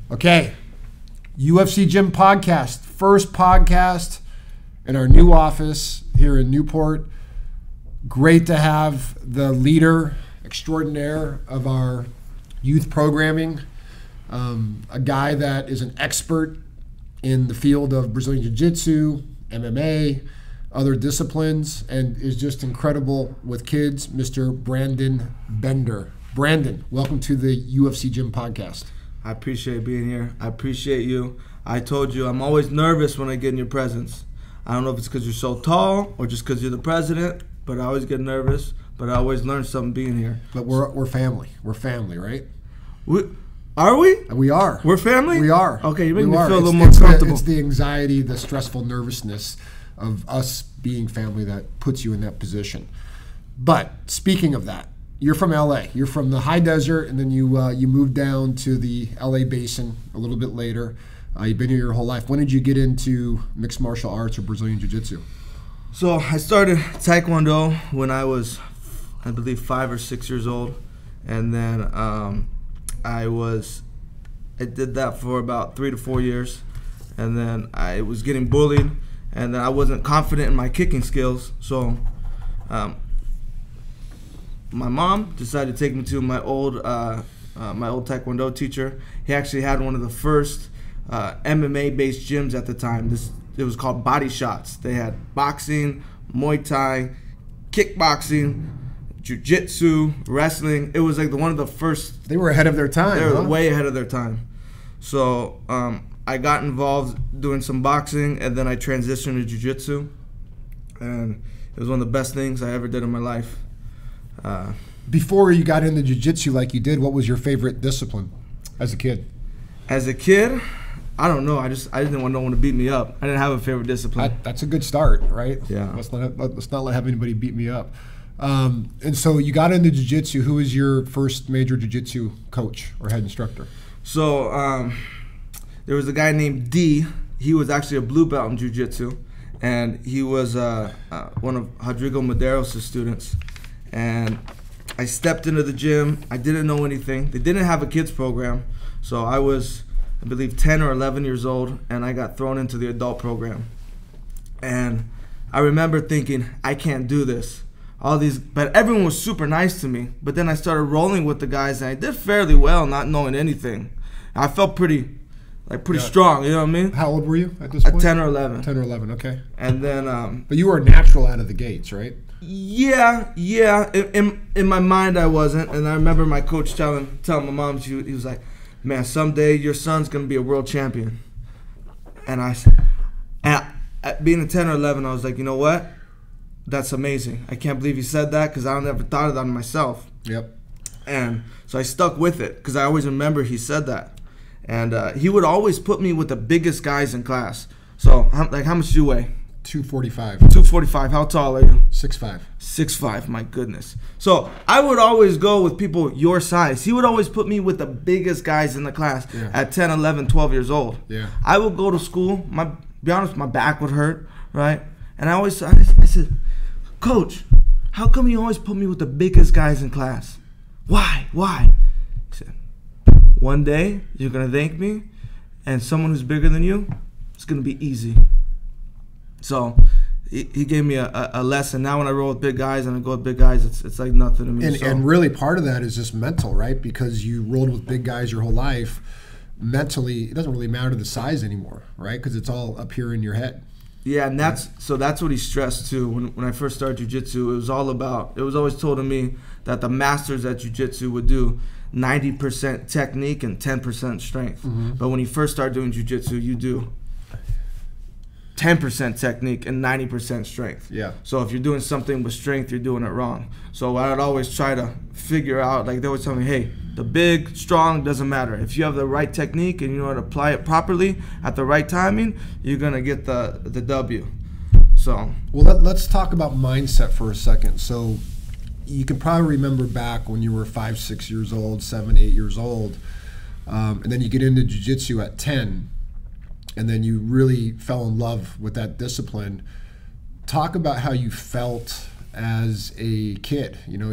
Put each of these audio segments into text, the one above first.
Okay, UFC Gym podcast, first podcast in our new office here in Newport. Great to have the leader extraordinaire of our youth programming, a guy that is an expert in the field of Brazilian Jiu-Jitsu, MMA, other disciplines, and is just incredible with kids, Mr. Brandon Bender. Brandon, welcome to the UFC Gym podcast. I appreciate being here. I appreciate you. I told you I'm always nervous when I get in your presence. I don't know if it's because you're so tall or just because you're the president, but I always get nervous. But I always learn something being here. But we're family. We're family, right? Are we? We are. We're family? We are. Okay, you make me feel a little it's more comfortable. It's the anxiety, the stressful nervousness of us being family that puts you in that position. But speaking of that, you're from LA. You're from the high desert, and then you moved down to the LA basin a little bit later. You've been here your whole life. When did you get into mixed martial arts or Brazilian Jiu-Jitsu? So I started Taekwondo when I was, I believe, 5 or 6 years old, and then I did that for about 3 to 4 years, and then I was getting bullied, and then I wasn't confident in my kicking skills, so my mom decided to take me to my old Taekwondo teacher. He actually had one of the first MMA-based gyms at the time. It was called Body Shots. They had boxing, Muay Thai, kickboxing, jiu-jitsu, wrestling. It was like one of the first. They were ahead of their time. They were way ahead of their time. So I got involved doing some boxing, and then I transitioned to jiu-jitsu, and it was one of the best things I ever did in my life. Before you got into jiu-jitsu like you did, what was your favorite discipline as a kid? As a kid, I don't know. I didn't want no one to beat me up. I didn't have a favorite discipline. That's a good start, right? Yeah. Let's not have anybody beat me up. And so you got into jiu-jitsu. Who was your first major jiu-jitsu coach or head instructor? So there was a guy named D. He was actually a blue belt in jiu-jitsu, and he was one of Rodrigo Madero's students. And I stepped into the gym. I didn't know anything. They didn't have a kids program, so I was, I believe, 10 or 11 years old, and I got thrown into the adult program. And I remember thinking, I can't do this. But everyone was super nice to me. But then I started rolling with the guys, and I did fairly well, not knowing anything. I felt pretty strong. You know what I mean? How old were you at this point? At 10 or 11. 10 or 11. Okay. And then. But you were a natural out of the gates, right? Yeah. In my mind, I wasn't. And I remember my coach telling my mom, he was like, "Man, someday your son's gonna be a world champion." And being a 10 or 11, I was like, you know what? That's amazing. I can't believe he said that, because I never thought of that myself. Yep. And so I stuck with it, because I always remember he said that. And he would always put me with the biggest guys in class. So, how much do you weigh? 245. 245. How tall are you? 6'5". 6'5". My goodness. So I would always go with people your size. He would always put me with the biggest guys in the class at 10, 11, 12 years old. Yeah. I would go to school. Be honest, my back would hurt, right? And I said, "Coach, how come you always put me with the biggest guys in class? Why? He said, "One day you're gonna thank me, and someone who's bigger than you, it's gonna be easy." So he gave me a lesson. Now when I roll with big guys and I go with big guys, it's like nothing to me. And really part of that is just mental, right? Because you rolled with big guys your whole life. Mentally, it doesn't really matter the size anymore, right? Because it's all up here in your head. Yeah, and that's what he stressed too. When I first started jiu-jitsu, it was always told to me that the masters at jiu-jitsu would do 90% technique and 10% strength. Mm-hmm. But when you first start doing jiu-jitsu, you do 10% technique and 90% strength. Yeah. So if you're doing something with strength, you're doing it wrong. So I'd always try to figure out, like they always tell me, hey, the big, strong, doesn't matter. If you have the right technique and you know how to apply it properly at the right timing, you're gonna get the W. So. Well, let's talk about mindset for a second. So you can probably remember back when you were 5, 6 years old, 7, 8 years old, and then you get into jiu-jitsu at 10. And then you really fell in love with that discipline. Talk about how you felt as a kid. You know,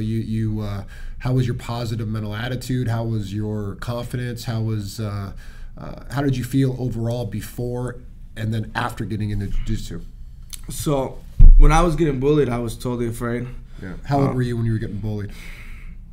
how was your positive mental attitude? How was your confidence? How was How did you feel overall before and then after getting into jiu-jitsu? So when I was getting bullied, I was totally afraid. Yeah. How old were you when you were getting bullied?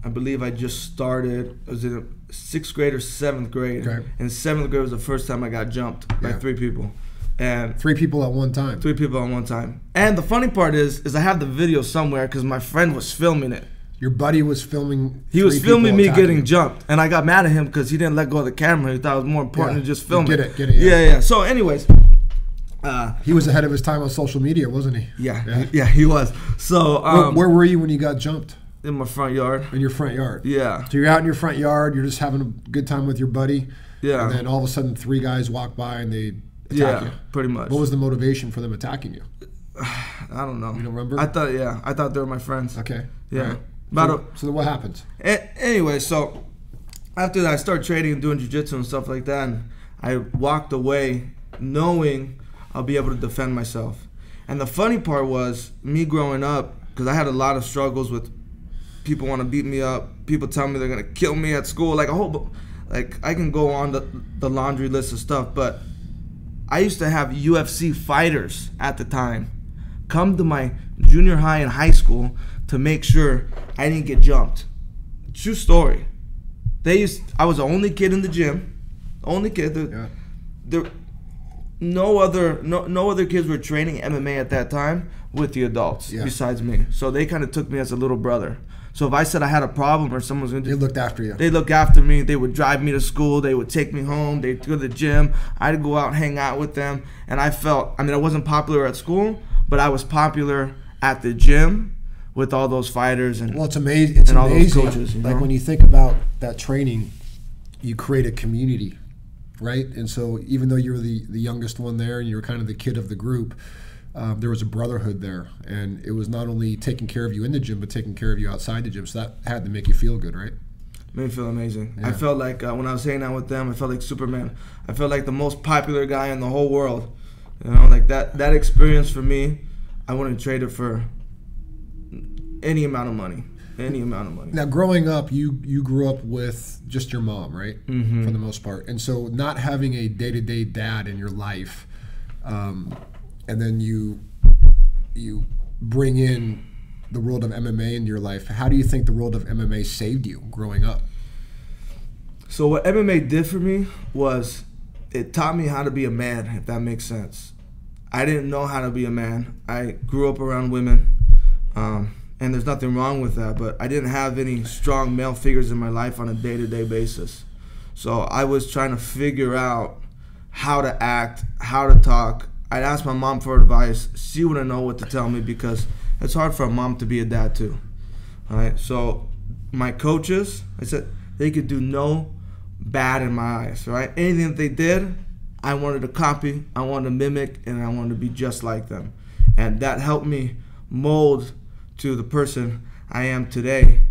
I believe I just started. I was in 6th grade or 7th grade. Okay. And 7th grade was the first time I got jumped by 3 people. And 3 people at one time. 3 people at one time. And the funny part is I have the video somewhere because my friend was filming it. Your buddy was filming. He was filming me getting jumped, and I got mad at him because he didn't let go of the camera. He thought it was more important to just film it. Get it. Yeah. So, anyways, he was ahead of his time on social media, wasn't he? Yeah, he was. So, where were you when you got jumped? In my front yard. In your front yard. Yeah. So you're out in your front yard. You're just having a good time with your buddy. Yeah. And then all of a sudden, 3 guys walk by and they attack you. Pretty much. What was the motivation for them attacking you? I don't know. You don't remember? I thought they were my friends. Okay. Yeah. Right. So then what happens? Anyway, so after that, I started training and doing jiu-jitsu and stuff like that, and I walked away knowing I'll be able to defend myself. And the funny part was me growing up, because I had a lot of struggles with people want to beat me up, people tell me they're going to kill me at school, like I can go on the laundry list of stuff, but I used to have UFC fighters at the time come to my junior high and high school to make sure I didn't get jumped. True story. I was the only kid in the gym. Only kid. No other kids were training MMA at that time with the adults besides me. So they kind of took me as a little brother. So if I said I had a problem or someone was going to... They looked after you. They looked after me. They would drive me to school. They would take me home. They'd go to the gym. I'd go out and hang out with them. And I felt... I wasn't popular at school, but I was popular at the gym with all those fighters and it's amazing. It's all amazing. Those coaches, like when you think about that training, you create a community, right? And so even though you were the youngest one there and you were kind of the kid of the group, there was a brotherhood there, and it was not only taking care of you in the gym, but taking care of you outside the gym. So that had to make you feel good, right? Made me feel amazing. Yeah. I felt like when I was hanging out with them, I felt like Superman. I felt like the most popular guy in the whole world. Like that experience for me, I wouldn't trade it for any amount of money. Now, growing up, you grew up with just your mom, right? Mm-hmm. For the most part. And so not having a day-to-day dad in your life, and then you bring in the world of MMA into your life. How do you think the world of MMA saved you growing up? So what MMA did for me was it taught me how to be a man, if that makes sense. I didn't know how to be a man. I grew up around women. And there's nothing wrong with that, but I didn't have any strong male figures in my life on a day-to-day basis. So I was trying to figure out how to act, how to talk. I'd ask my mom for advice. She wouldn't know what to tell me because it's hard for a mom to be a dad too. All right, so my coaches, I said, they could do no bad in my eyes, right? Anything that they did, I wanted to copy, I wanted to mimic, and I wanted to be just like them. And that helped me mold to the person I am today,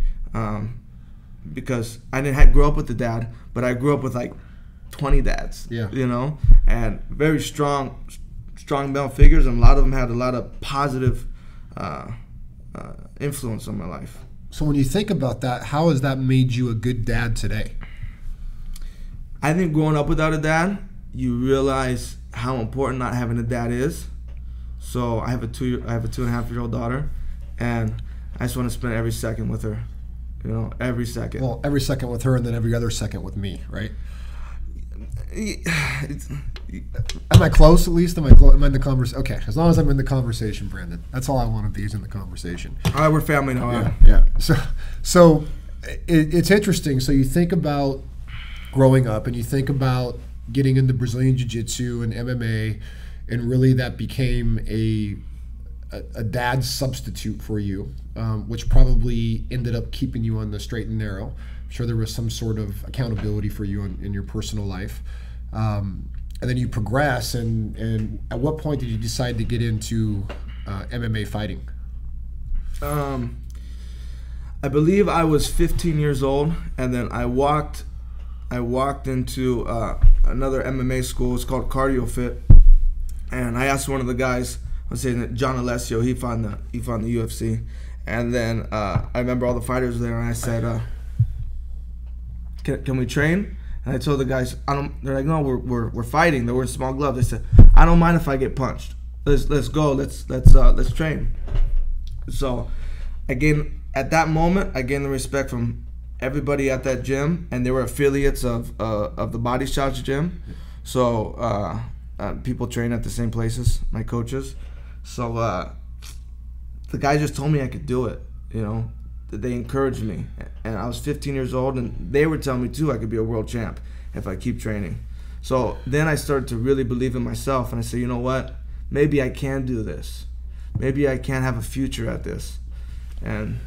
because I didn't grow up with a dad, but I grew up with like 20 dads, and very strong male figures, and a lot of them had a lot of positive influence on my life. So when you think about that, how has that made you a good dad today? I think growing up without a dad, you realize how important not having a dad is. So I have a 2.5-year-old daughter. And I just want to spend every second with her, every second. Well, every second with her and then every other second with me, right? Am I close at least? Am I in the conversation? Okay, as long as I'm in the conversation, Brandon. That's all I want to be is in the conversation. All right, we're family now. Yeah. So it's interesting. So you think about growing up and you think about getting into Brazilian Jiu-Jitsu and MMA, and really that became a dad's substitute for you, which probably ended up keeping you on the straight and narrow. I'm sure there was some sort of accountability for you in your personal life. And then you progress, and at what point did you decide to get into MMA fighting? I believe I was 15 years old, and then I walked into another MMA school. It's called Cardio Fit, and I asked one of the guys, I was saying that John Alessio, he found the UFC, and then I remember all the fighters there, and I said, "Can we train?" And And I told the guys, they're like, no, we're fighting. They were in small gloves. They said, I don't mind if I get punched. Let's go. Let's train. So at that moment, I gained the respect from everybody at that gym, and they were affiliates of the Body Shots gym. So people train at the same places, my coaches. So the guy just told me I could do it, you know. They encouraged me, and I was 15 years old, and they were telling me too I could be a world champ if I keep training. So then I started to really believe in myself, and I said, you know what, maybe I can do this. Maybe I can have a future at this. And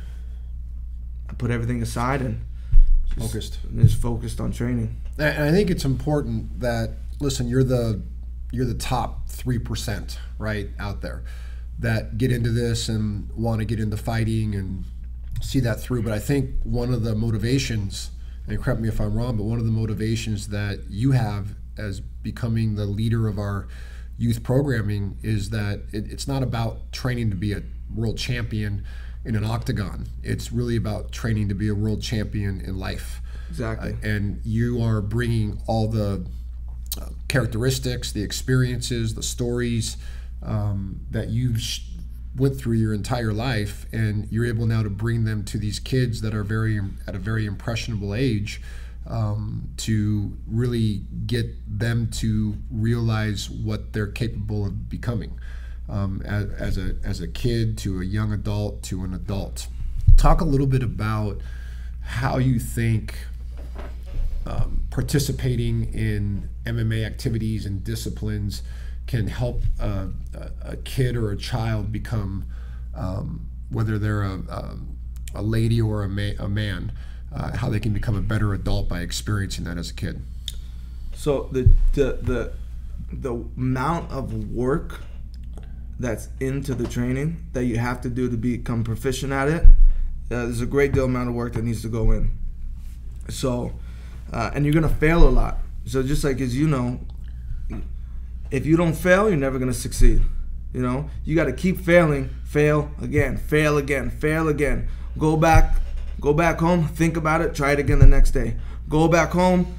I put everything aside and just focused on training. And I think it's important that, listen, you're the top 3%, right, out there that get into this and want to get into fighting and see that through. But I think one of the motivations, and correct me if I'm wrong, but one of the motivations that you have as becoming the leader of our youth programming is that it's not about training to be a world champion in an octagon. It's really about training to be a world champion in life. Exactly. And you are bringing all the characteristics, the experiences, the stories that you've went through your entire life, and you're able now to bring them to these kids that are at a very impressionable age, to really get them to realize what they're capable of becoming, as a kid to a young adult to an adult. Talk a little bit about how you think participating in MMA activities and disciplines can help a kid or a child become, whether they're a lady or a man, how they can become a better adult by experiencing that as a kid. So the amount of work that's into the training that you have to do to become proficient at it, there's a great deal amount of work that needs to go in. So, and you're gonna fail a lot. So just like as you know, if you don't fail, you're never gonna succeed. You know, you got to keep failing, fail again, fail again, fail again. Go back home, think about it, try it again the next day. Go back home,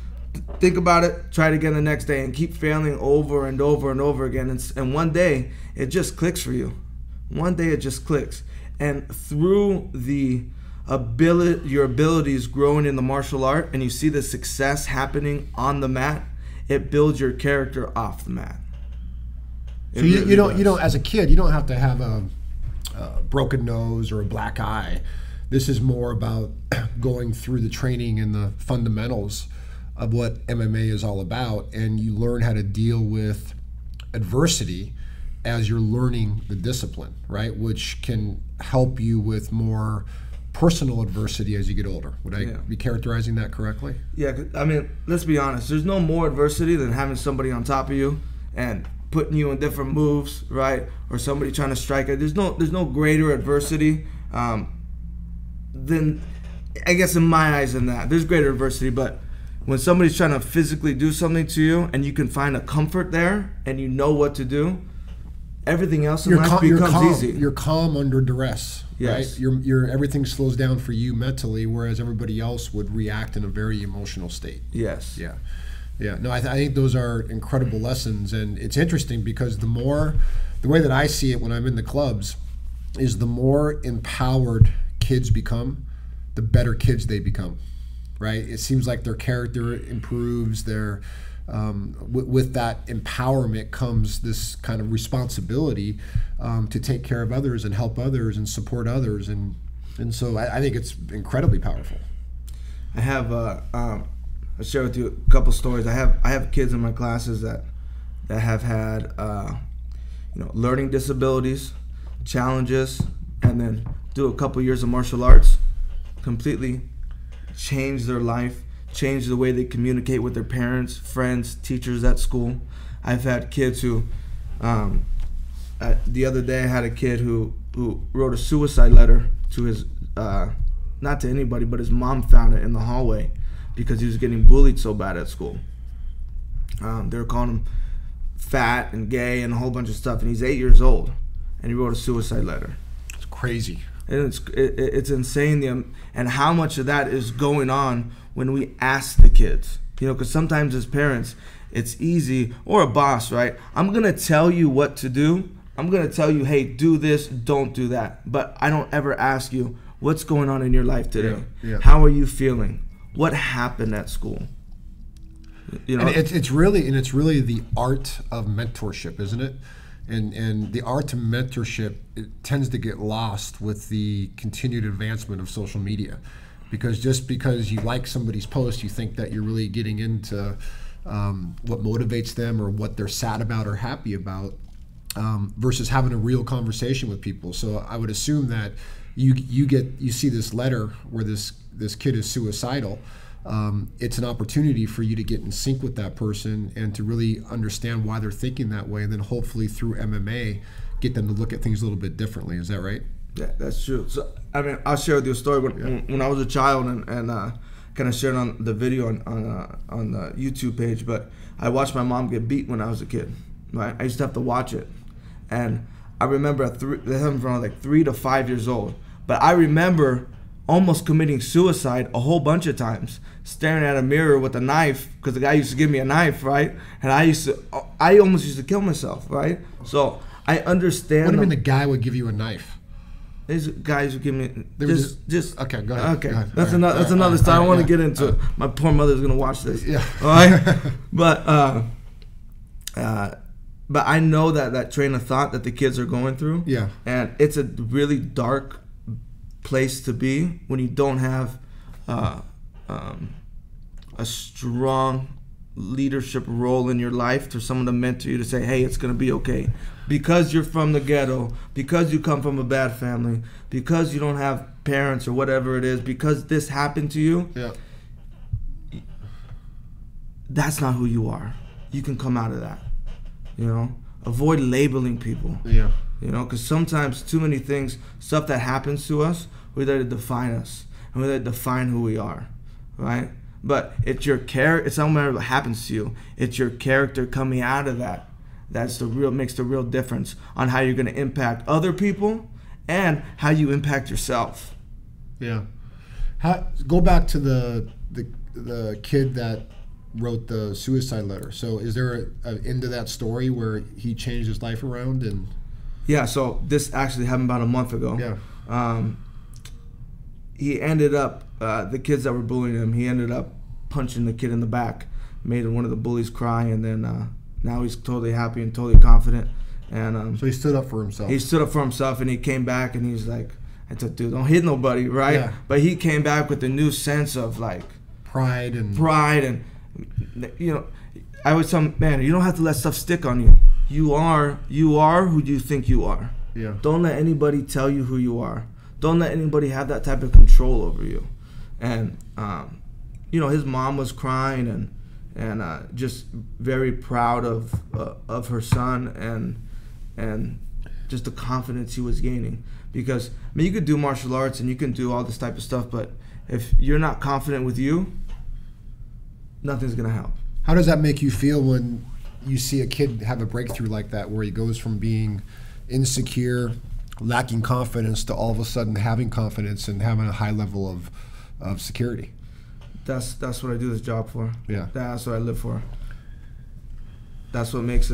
think about it, try it again the next day, and keep failing over and over and over again. And one day it just clicks for you. One day it just clicks, and through your abilities growing in the martial art, and you see the success happening on the mat, it builds your character off the mat. So you don't as a kid, you don't have to have a broken nose or a black eye. This is more about going through the training and the fundamentals of what MMA is all about, and you learn how to deal with adversity as you're learning the discipline, right? Which can help you with more personal adversity as you get older. Would I be characterizing that correctly? Yeah, I mean, let's be honest. There's no more adversity than having somebody on top of you and putting you in different moves, right? Or somebody trying to strike it. There's no greater adversity than, I guess in my eyes, than that. There's greater adversity, but when somebody's trying to physically do something to you and you can find a comfort there and you know what to do, everything else in life becomes easy. You're calm under duress, yes. Right? Everything slows down for you mentally, whereas everybody else would react in a very emotional state. Yes. Yeah. Yeah. No, I think those are incredible lessons, and it's interesting because the way that I see it when I'm in the clubs is the more empowered kids become, the better kids they become, right? It seems like their character improves, with that empowerment comes this kind of responsibility to take care of others and help others and support others, and so I think it's incredibly powerful. I have I'll share with you a couple stories. I have kids in my classes that have had learning disabilities, challenges, and then do a couple years of martial arts, completely change their life, change the way they communicate with their parents, friends, teachers at school. I've had kids who, the other day I had a kid who wrote a suicide letter to his, not to anybody, but his mom found it in the hallway because he was getting bullied so bad at school. They were calling him fat and gay and a whole bunch of stuff, and he's 8 years old, and he wrote a suicide letter. It's crazy. And it's insane, and how much of that is going on when we ask the kids. You know, because sometimes as parents, it's easy, or a boss, right? I'm going to tell you what to do. I'm going to tell you, hey, do this, don't do that. But I don't ever ask you, what's going on in your life today? Yeah. How are you feeling? What happened at school? You know, and it's really the art of mentorship, isn't it? And the art of mentorship, it tends to get lost with the continued advancement of social media, because just because you like somebody's post, you think that you're really getting into what motivates them or what they're sad about or happy about, versus having a real conversation with people. So I would assume that you see this letter where this kid is suicidal. It's an opportunity for you to get in sync with that person and to really understand why they're thinking that way, and then hopefully through MMA get them to look at things a little bit differently. Is that right? Yeah, that's true. So I mean, I'll share with you a story. When I was a child, and kind of shared on the video on the YouTube page, but I watched my mom get beat when I was a kid. Right, I used to have to watch it, and I remember from like 3 to 5 years old. But I remember almost committing suicide a whole bunch of times, staring at a mirror with a knife, because the guy used to give me a knife, right? And I almost used to kill myself, right? So I understand. What do you mean the guy would give you a knife? These guys would give me just okay. Go ahead. Okay, go ahead. That's another story. I don't want to get into it. My poor mother's gonna watch this. Yeah. All right. But I know that train of thought that the kids are going through. Yeah. And it's a really dark place to be when you don't have a strong leadership role in your life, to someone to mentor you, to say, hey, it's going to be okay. Because you're from the ghetto, because you come from a bad family, because you don't have parents or whatever it is, because this happened to you, yeah, that's not who you are. You can come out of that. You know, avoid labeling people. Yeah. You know, because sometimes too many things, stuff that happens to us, we let it define us, and we let it define who we are, right? But it's your character. It's not matter what happens to you. It's your character coming out of that. Makes the real difference on how you're going to impact other people and how you impact yourself. Yeah. Go back to the kid that wrote the suicide letter. So is there an end to that story where he changed his life around? And yeah, so this actually happened about a month ago. Yeah. He ended up, the kids that were bullying him, he ended up punching the kid in the back, made one of the bullies cry, and then now he's totally happy and totally confident. And so he stood up for himself. He stood up for himself, and he came back, and he's like, I said, dude, don't hit nobody, right? Yeah. But he came back with a new sense of like pride, and you know, I always tell him, man, you don't have to let stuff stick on you. You are who you think you are. Yeah. Don't let anybody tell you who you are. Don't let anybody have that type of control over you. And you know, his mom was crying and just very proud of her son and just the confidence he was gaining. Because I mean, you could do martial arts and you can do all this type of stuff, but if you're not confident with you, nothing's gonna help. How does that make you feel when you see a kid have a breakthrough like that, where he goes from being insecure, lacking confidence, to all of a sudden having confidence and having a high level of security? That's what I do this job for. Yeah. That's what I live for. That's what makes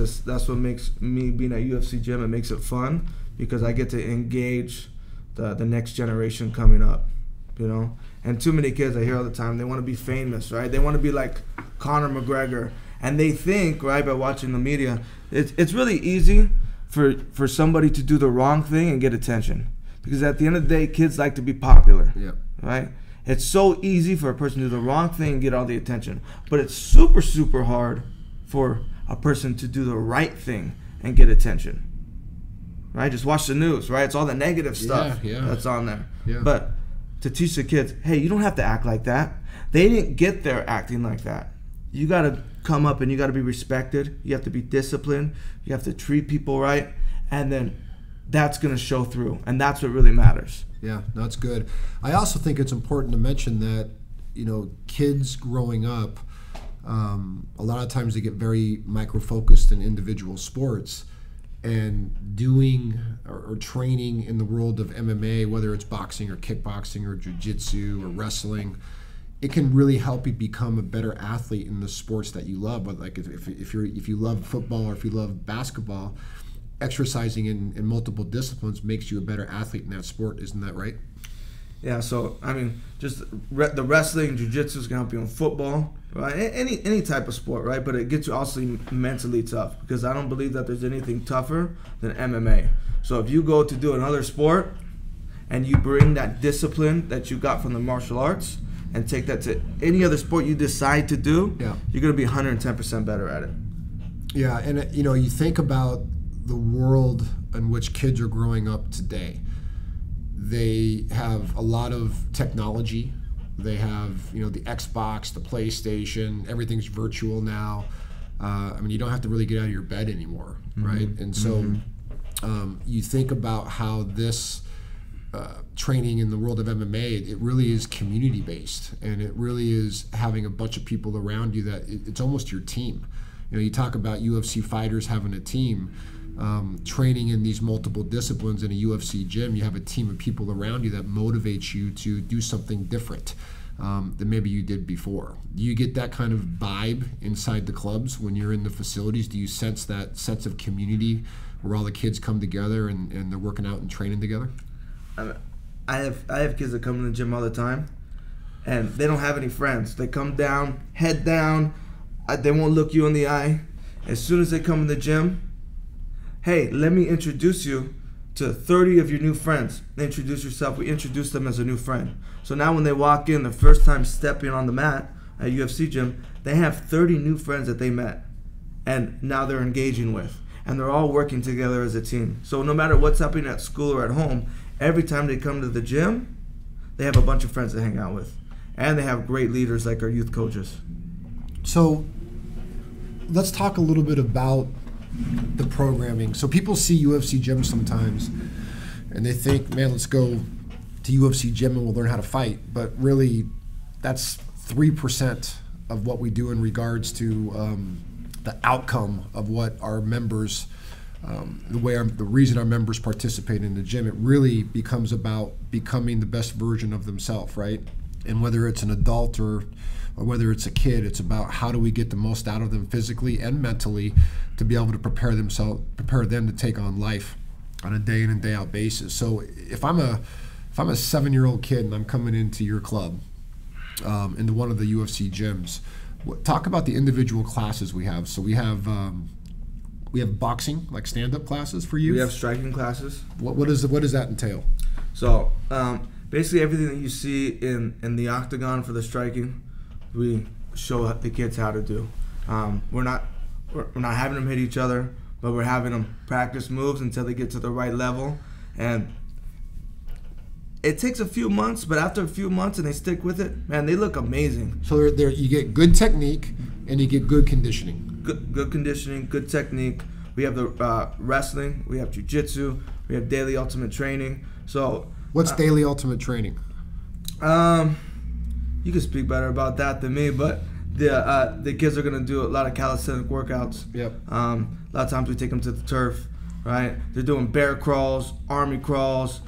me being at Ufc Gym, it makes it fun, because I get to engage the next generation coming up, you know? And too many kids I hear all the time, they want to be famous, right? They want to be like Conor McGregor. And they think, right, by watching the media, it's really easy for somebody to do the wrong thing and get attention. Because at the end of the day, kids like to be popular, yeah, right? It's so easy for a person to do the wrong thing and get all the attention. But it's super, super hard for a person to do the right thing and get attention, right? Just watch the news, right? It's all the negative stuff that's on there. Yeah. But to teach the kids, hey, you don't have to act like that. They didn't get there acting like that. You got to come up and you got to be respected. You have to be disciplined. You have to treat people right. And then that's going to show through. And that's what really matters. Yeah, that's good. I also think it's important to mention that, you know, kids growing up, a lot of times they get very micro-focused in individual sports, and doing or training in the world of MMA, whether it's boxing or kickboxing or jiu-jitsu or wrestling, it can really help you become a better athlete in the sports that you love. But like if you love football or if you love basketball, exercising in multiple disciplines makes you a better athlete in that sport. Isn't that right? Yeah, so I mean, just the wrestling, jiu-jitsu can help you in football, right? Any type of sport, right? But it gets you also mentally tough, because I don't believe that there's anything tougher than MMA. So if you go to do another sport and you bring that discipline that you got from the martial arts and take that to any other sport you decide to do, you're going to be 110% better at it. Yeah, and you think about the world in which kids are growing up today. They have a lot of technology. They have, the Xbox, the PlayStation, everything's virtual now. I mean, you don't have to really get out of your bed anymore, right? And so you think about how this training in the world of MMA, it really is community-based, and it really is having a bunch of people around you that it's almost your team. You talk about UFC fighters having a team. Training in these multiple disciplines in a UFC gym, you have a team of people around you that motivates you to do something different than maybe you did before. Do you get that kind of vibe inside the clubs when you're in the facilities? Do you sense that sense of community where all the kids come together and they're working out and training together? I have kids that come to the gym all the time, and they don't have any friends. They come down, head down, they won't look you in the eye. As soon as they come in the gym, hey, let me introduce you to 30 of your new friends. They introduce yourself. We introduce them as a new friend. So now when they walk in, the first time stepping on the mat at UFC gym, they have 30 new friends that they met, and now they're engaging with. And they're all working together as a team. So no matter what's happening at school or at home, every time they come to the gym, they have a bunch of friends to hang out with. And they have great leaders like our youth coaches. So let's talk a little bit about the programming. So people see UFC gyms sometimes and they think, man, let's go to UFC gym and we'll learn how to fight. But really, that's 3% of what we do in regards to the outcome of what our members, the reason our members participate in the gym. It really becomes about becoming the best version of themselves, right? And whether it's an adult or whether it's a kid, it's about how do we get the most out of them physically and mentally to be able to prepare them to take on life on a day in and day out basis. So if I'm a 7-year-old kid and I'm coming into your club, into one of the UFC gyms, talk about the individual classes we have. So we have boxing, like stand-up classes for youth. We have striking classes. What does that entail? So basically everything that you see in the octagon for the striking, we show the kids how to do. We're not having them hit each other, but we're having them practice moves until they get to the right level. And it takes a few months, but after a few months and they stick with it, man, they look amazing. So you get good technique and you get good conditioning. Good conditioning, good technique. We have the wrestling, we have jiu-jitsu, we have daily ultimate training. So what's daily ultimate training? You can speak better about that than me, but the kids are gonna do a lot of calisthenic workouts. Yep. A lot of times we take them to the turf, right? They're doing bear crawls, army crawls,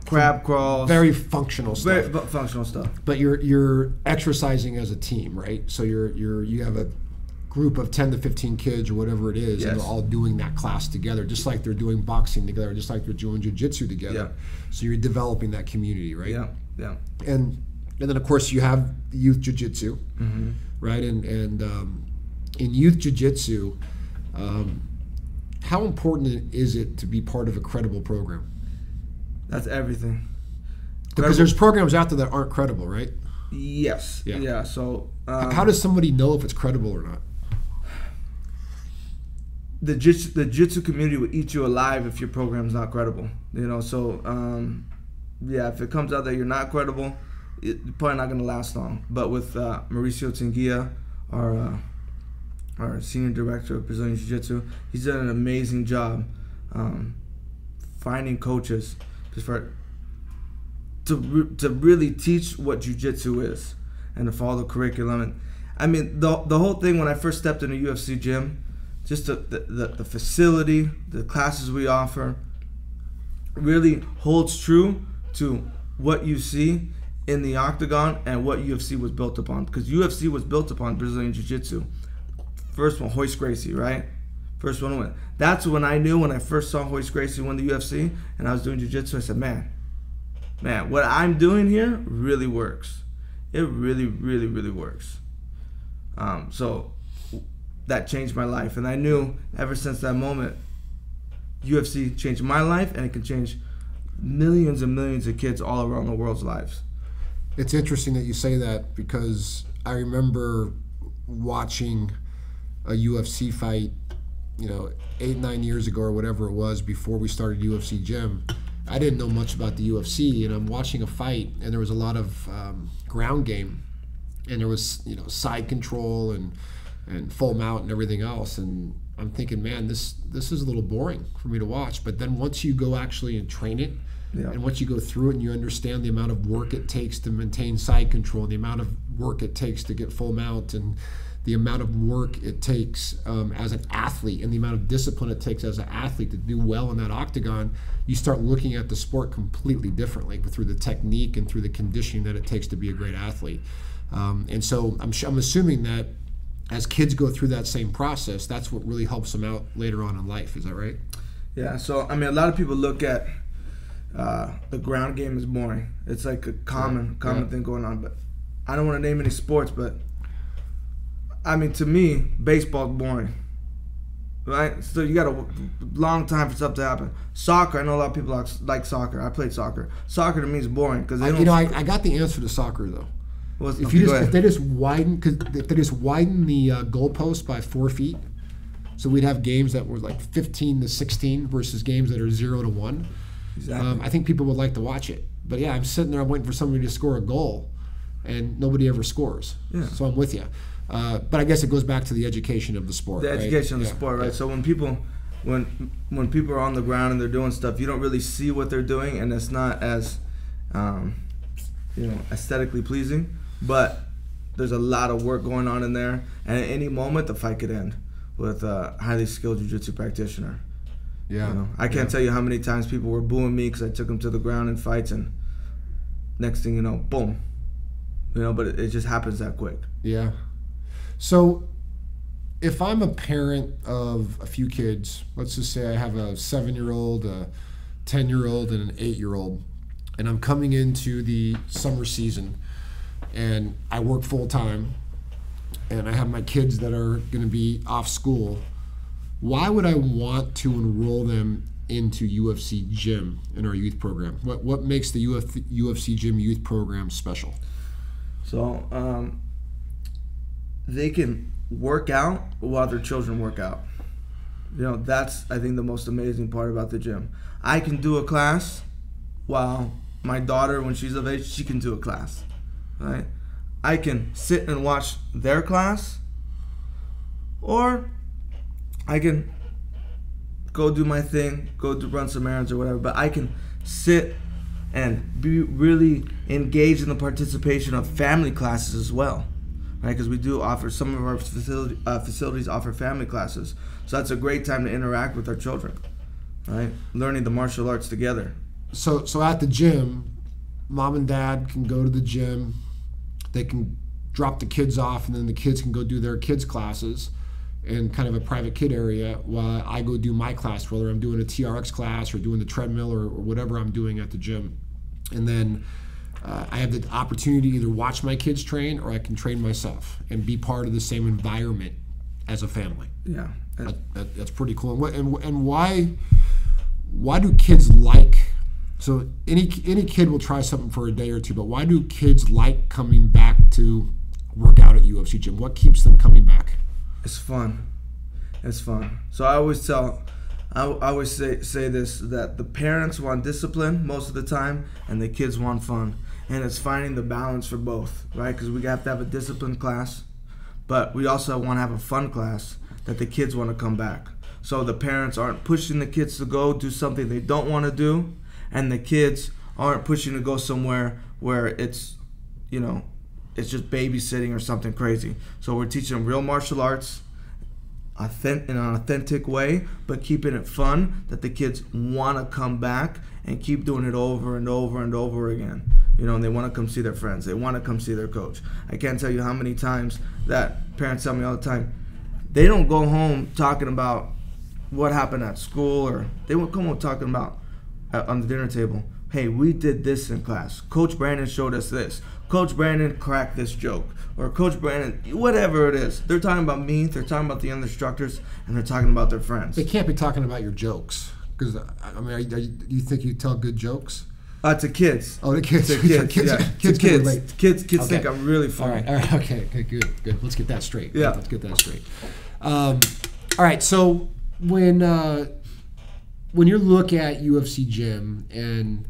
crab crawls. Very functional stuff. Very functional stuff. But you're exercising as a team, right? So you have a group of 10 to 15 kids or whatever it is, Yes. and they're all doing that class together, just like they're doing boxing together, just like they're doing jiu-jitsu together. Yeah. So you're developing that community, right? Yeah. And then of course you have youth jiu-jitsu, right? And in youth jiu-jitsu, how important is it to be part of a credible program? That's everything. Because there's programs out there that aren't credible, right? Yes. Yeah. So how does somebody know if it's credible or not? The jiu-jitsu community will eat you alive if your program's not credible. So if it comes out that you're not credible, you're probably not going to last long. But with Mauricio Tinguia, our senior director of Brazilian Jiu-Jitsu, he's done an amazing job finding coaches to really teach what Jiu-Jitsu is and to follow the curriculum. And I mean, the whole thing when I first stepped in a UFC gym, just the facility, the classes we offer, really holds true to what you see in the octagon and what UFC was built upon. Because UFC was built upon Brazilian Jiu-Jitsu. First one, Royce Gracie, right? First one win. That's when I knew, when I first saw Royce Gracie win the UFC and I was doing Jiu-Jitsu, I said, man, what I'm doing here really works. It really, really, really works. So that changed my life. And I knew ever since that moment, UFC changed my life, and it can change millions and millions of kids all around the world's lives. It's interesting that you say that, because I remember watching a UFC fight, 8-9 years ago or whatever it was, before we started Ufc Gym. I didn't know much about the UFC, and I'm watching a fight, and there was a lot of ground game, and there was side control and full mount and everything else, and I'm thinking, man, this is a little boring for me to watch. But then once you go actually and train it, and once you go through it and you understand the amount of work it takes to maintain side control, and the amount of work it takes to get full mount, and the amount of work it takes as an athlete, and the amount of discipline it takes as an athlete to do well in that octagon, you start looking at the sport completely differently through the technique and through the conditioning that it takes to be a great athlete. And so I'm assuming that as kids go through that same process, that's what really helps them out later on in life. Is that right? Yeah. So a lot of people look at the ground game as boring. It's like a common thing going on. But I don't want to name any sports, but to me, baseball's boring, right? So you got a long time for stuff to happen. Soccer, I know a lot of people like soccer. I played soccer. Soccer to me is boring because they don't. I got the answer to soccer though. If they just widen the goalpost by 4 feet, so we'd have games that were like 15-16 versus games that are 0-1. Exactly. I think people would like to watch it. But yeah, I'm sitting there, I'm waiting for somebody to score a goal, and nobody ever scores. Yeah. So I'm with you. But I guess it goes back to the education of the sport. The education of the sport, right? Yeah. So when people are on the ground and they're doing stuff, you don't really see what they're doing, and it's not as aesthetically pleasing. But there's a lot of work going on in there, and at any moment the fight could end with a highly skilled jiu-jitsu practitioner. Yeah. I can't tell you how many times people were booing me because I took them to the ground in fights, and next thing you know, boom. But it just happens that quick. Yeah. So if I'm a parent of a few kids, let's just say I have a 7-year-old, a 10-year-old, and an 8-year-old, and I'm coming into the summer season, and I work full-time, and I have my kids that are going to be off school, why would I want to enroll them into Ufc Gym in our youth program? What makes the Ufc Gym Youth Program special? So they can work out while their children work out. That's, I think, the most amazing part about the gym. I can do a class while my daughter, when she's of age, she can do a class. Right? I can sit and watch their class, or I can go do my thing, run some errands or whatever, but I can sit and be really engaged in the participation of family classes as well, right? Because we do offer, some of our facilities offer family classes, so that's a great time to interact with our children, right? Learning the martial arts together. So at the gym, mom and dad can go to the gym, they can drop the kids off, and then the kids can go do their kids' classes in kind of a private kid area while I go do my class, whether I'm doing a TRX class or doing the treadmill or whatever I'm doing at the gym. And then I have the opportunity to either watch my kids train, or I can train myself and be part of the same environment as a family. Yeah. That's pretty cool. And why do kids like... So any kid will try something for a day or two, but why do kids like coming back to work out at Ufc Gym? What keeps them coming back? It's fun. It's fun. So I always say this, that the parents want discipline most of the time, and the kids want fun. And it's finding the balance for both, right? Because we have to have a disciplined class, but we also want to have a fun class that the kids want to come back. So the parents aren't pushing the kids to go do something they don't want to do, and the kids aren't pushing to go somewhere where it's, it's just babysitting or something crazy. So we're teaching them real martial arts in an authentic way, but keeping it fun, that the kids want to come back and keep doing it over and over and over again. you know, and they want to come see their friends. They want to come see their coach. I can't tell you how many times that parents tell me all the time, they don't go home talking about what happened at school, or they won't come home talking about on the dinner table, hey, we did this in class. Coach Brandon showed us this. Coach Brandon cracked this joke. Or Coach Brandon, whatever it is. They're talking about me, they're talking about the other instructors, and they're talking about their friends. They can't be talking about your jokes. Because, I mean, do you think you tell good jokes? To kids. Oh, to kids. To kids, kids, yeah. kids, to relate. Kids okay. think I'm really funny. All right, okay, good. Let's get that straight. Yeah. Let's get that straight. All right, so when you look at UFC Gym and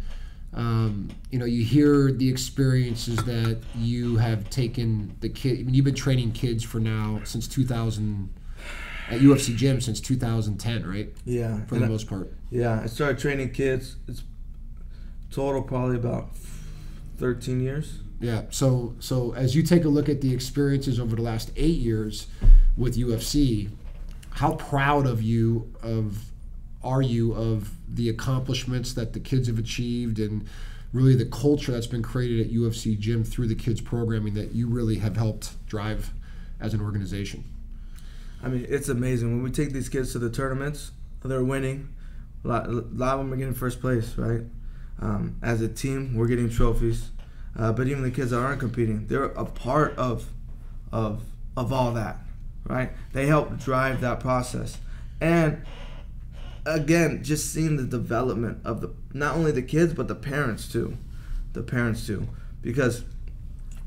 you know, you hear the experiences that you have taken the kid. I mean, you've been training kids for now since 2000 at UFC Gym since 2010, right? Yeah, for the most part. Yeah, I started training kids. It's total probably about 13 years. Yeah. So as you take a look at the experiences over the last 8 years with UFC, how proud are you of the accomplishments that the kids have achieved, and really the culture that's been created at UFC Gym through the kids programming that you really have helped drive as an organization? I mean, it's amazing. When we take these kids to the tournaments, they're winning. A lot of them are getting first place, right? As a team, we're getting trophies. But even the kids that aren't competing, they're a part of all that, right? They help drive that process. And again, just seeing the development of not only the kids, but the parents too. Because,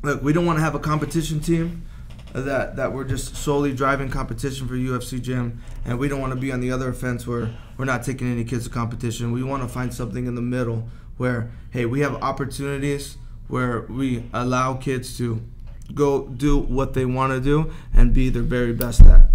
look, we don't want to have a competition team that we're just solely driving competition for UFC Gym, and we don't want to be on the other fence where we're not taking any kids to competition. We want to find something in the middle where, hey, we have opportunities where we allow kids to go do what they want to do and be their very best at.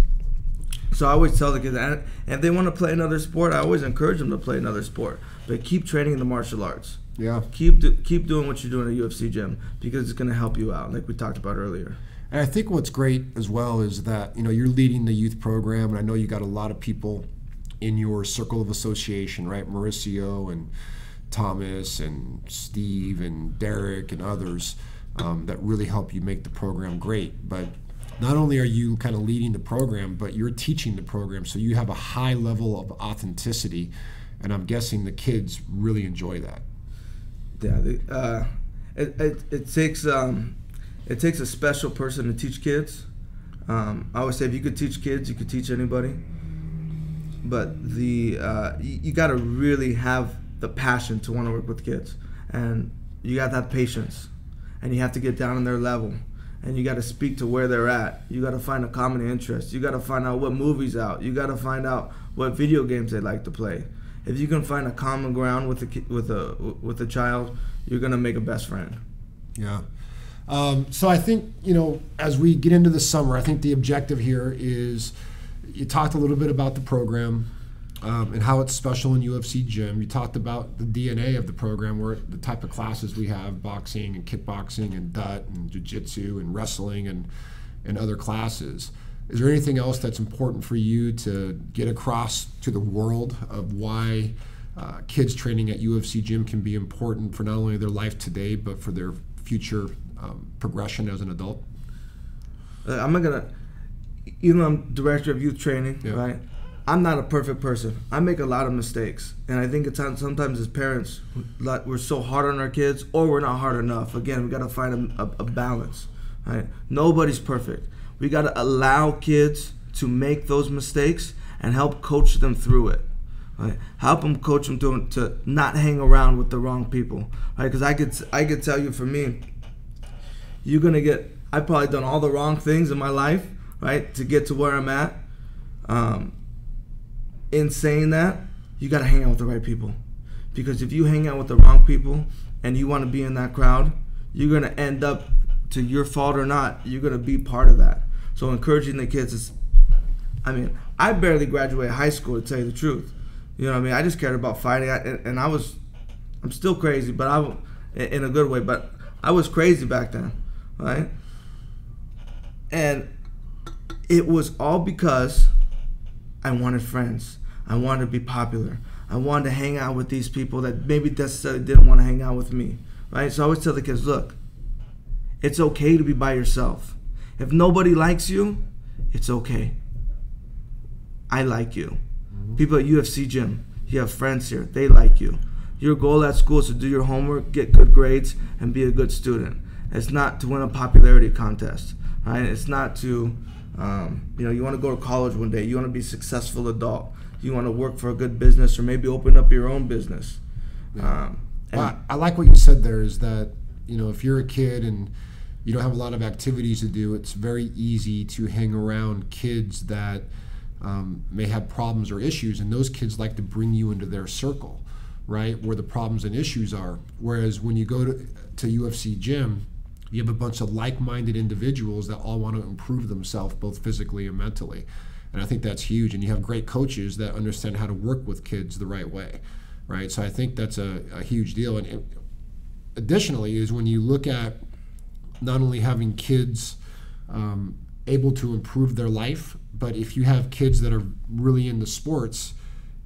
So I always tell the kids, and if they want to play another sport, I always encourage them to play another sport. But keep training in the martial arts. Yeah. Keep doing what you're doing at UFC Gym, because it's going to help you out, like we talked about earlier. And I think what's great as well is that, you know, you're leading the youth program, and I know you got a lot of people in your circle of association, right? Mauricio and Thomas and Steve and Derek and others that really help you make the program great. But not only are you kind of leading the program, but you're teaching the program, so you have a high level of authenticity, and I'm guessing the kids really enjoy that. Yeah, it takes a special person to teach kids. I always say, if you could teach kids, you could teach anybody. But you got to really have the passion to want to work with kids, and you got to have patience, and you have to get down on their level, and you got to speak to where they're at. You got to find a common interest. You got to find out what movie's out. You got to find out what video games they like to play. If you can find a common ground with a child, you're gonna make a best friend. Yeah. So I think, you know, as we get into the summer, I think the objective here is, you talked a little bit about the program and how it's special in UFC Gym. You talked about the DNA of the program, where the type of classes we have, boxing and kickboxing and dut and jiu-jitsu and wrestling and other classes. Is there anything else that's important for you to get across to the world of why kids training at UFC Gym can be important for not only their life today, but for their future progression as an adult? I'm not gonna, even though I'm director of youth training, yeah. right? I'm not a perfect person. I make a lot of mistakes, and I think sometimes as parents, we're so hard on our kids, or we're not hard enough. Again, we got to find a balance, right? Nobody's perfect. We got to allow kids to make those mistakes and help coach them through it. Right? Help them coach them to not hang around with the wrong people. Right? Because I could tell you, for me, I've probably done all the wrong things in my life, right, to get to where I'm at. In saying that, you got to hang out with the right people. Because if you hang out with the wrong people and you want to be in that crowd, you're going to end up, to your fault or not, you're going to be part of that. So encouraging the kids is, I mean, I barely graduated high school, to tell you the truth. You know what I mean? I just cared about fighting, and I'm still crazy, but in a good way, but I was crazy back then, right? And it was all because I wanted friends. I wanted to be popular. I wanted to hang out with these people that maybe necessarily didn't want to hang out with me, right? So I always tell the kids, look, it's okay to be by yourself. If nobody likes you, it's okay. I like you. People at UFC Gym, you have friends here, they like you. Your goal at school is to do your homework, get good grades, and be a good student. It's not to win a popularity contest, right? It's not to, you want to go to college one day, you want to be a successful adult, you want to work for a good business or maybe open up your own business. Well, I like what you said there is that, if you're a kid and you don't have a lot of activities to do, it's very easy to hang around kids that may have problems or issues, and those kids like to bring you into their circle, right, where the problems and issues are. Whereas when you go to UFC Gym, you have a bunch of like-minded individuals that all want to improve themselves both physically and mentally. And I think that's huge. And you have great coaches that understand how to work with kids the right way, right? So I think that's a huge deal. And additionally is when you look at not only having kids able to improve their life, but if you have kids that are really into sports,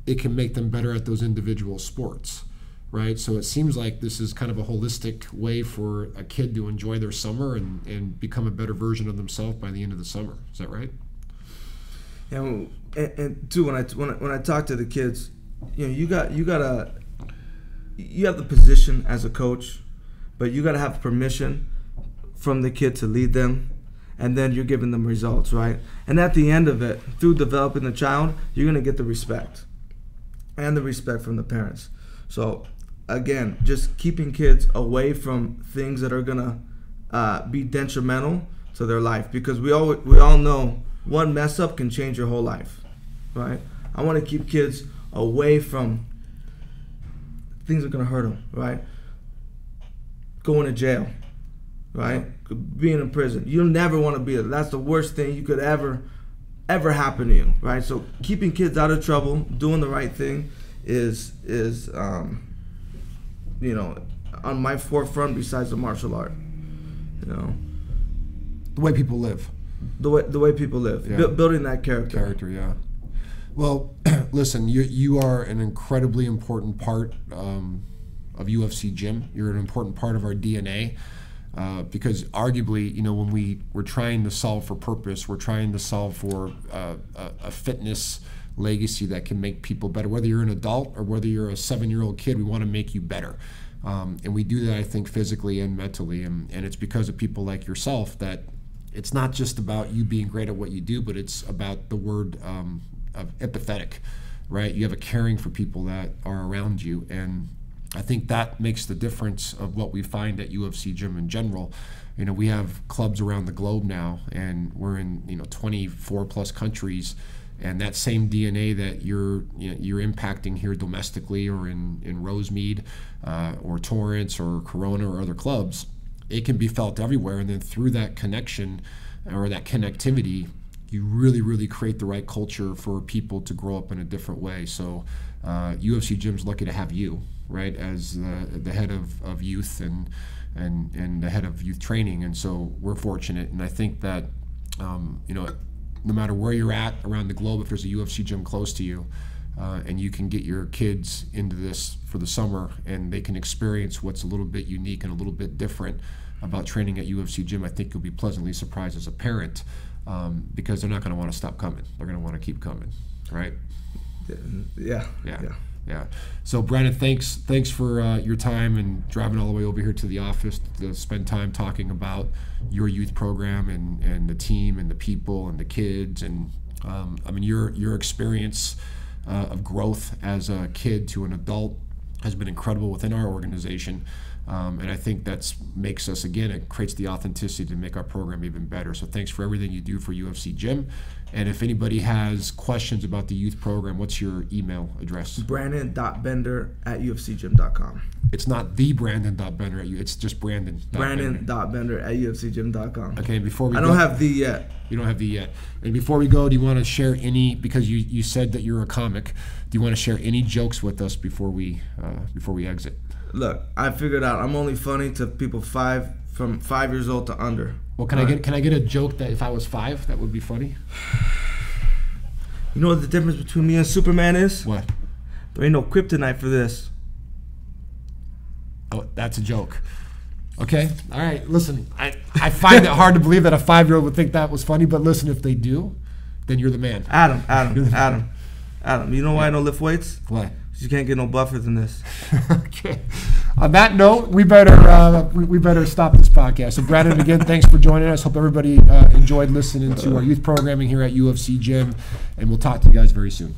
it can make them better at those individual sports, right? So it seems like this is kind of a holistic way for a kid to enjoy their summer and become a better version of themselves by the end of the summer. Is that right? Yeah, and too, when I talk to the kids, you have the position as a coach, but you gotta have permission from the kid to lead them, and then you're giving them results, right? And at the end of it, through developing the child, you're gonna get the respect, and the respect from the parents. So again, just keeping kids away from things that are gonna be detrimental to their life, because we all know one mess up can change your whole life, right? I want to keep kids away from things that are gonna hurt them, right? Going to jail, right? Being in prison. You never want to be there. That's the worst thing you could ever happen to you, right? So keeping kids out of trouble, doing the right thing is on my forefront besides the martial art. The way people live. The way people live. Yeah. Building that character. Yeah. Well, listen, you are an incredibly important part of UFC Gym. You're an important part of our DNA. Because arguably, when we're trying to solve for purpose, we're trying to solve for a fitness legacy that can make people better. Whether you're an adult or whether you're a 7-year-old kid, we want to make you better. And we do that, I think, physically and mentally. And it's because of people like yourself that it's not just about you being great at what you do, but it's about the word of empathetic, right? You have a caring for people that are around you. And I think that makes the difference of what we find at UFC Gym in general. We have clubs around the globe now, and we're in 24 plus countries, and that same DNA that you're impacting here domestically or in Rosemead or Torrance or Corona or other clubs, it can be felt everywhere. And then through that connection or that connectivity, you really, really create the right culture for people to grow up in a different way. So UFC Gym's lucky to have you, right, as the head of youth and the head of youth training. And so we're fortunate. And I think that, no matter where you're at around the globe, if there's a UFC Gym close to you, and you can get your kids into this for the summer and they can experience what's a little bit unique and a little bit different about training at UFC Gym, I think you'll be pleasantly surprised as a parent, because they're not going to want to stop coming. They're going to want to keep coming, right? Yeah. So Brandon, thanks for your time and driving all the way over here to the office to spend time talking about your youth program and the team and the people and the kids. And your experience of growth as a kid to an adult has been incredible within our organization. And I think that makes us, again, it creates the authenticity to make our program even better. So thanks for everything you do for UFC Gym. And if anybody has questions about the youth program, what's your email address? Brandon.bender@ufcgym.com. It's not the Brandon.bender it's just Brandon. Brandon.bender@ufcgym.com. Okay, before we I don't have the yet. You don't have the yet. And before we go, do you want to share any, because you said that you're a comic, do you want to share any jokes with us before we exit? Look, I figured out I'm only funny to people from 5 years old to under. Well, can I get a joke that if I was 5, that would be funny? You know what the difference between me and Superman is? What? There ain't no kryptonite for this. Oh, that's a joke. Okay? All right. Listen, I find it hard to believe that a 5-year-old would think that was funny, but listen, if they do, then you're the man. Adam, you know why I don't lift weights? Why? You can't get no buffer than this. Okay. On that note, we better stop this podcast. So, Brandon, again, thanks for joining us. Hope everybody enjoyed listening to our youth programming here at UFC Gym, and we'll talk to you guys very soon.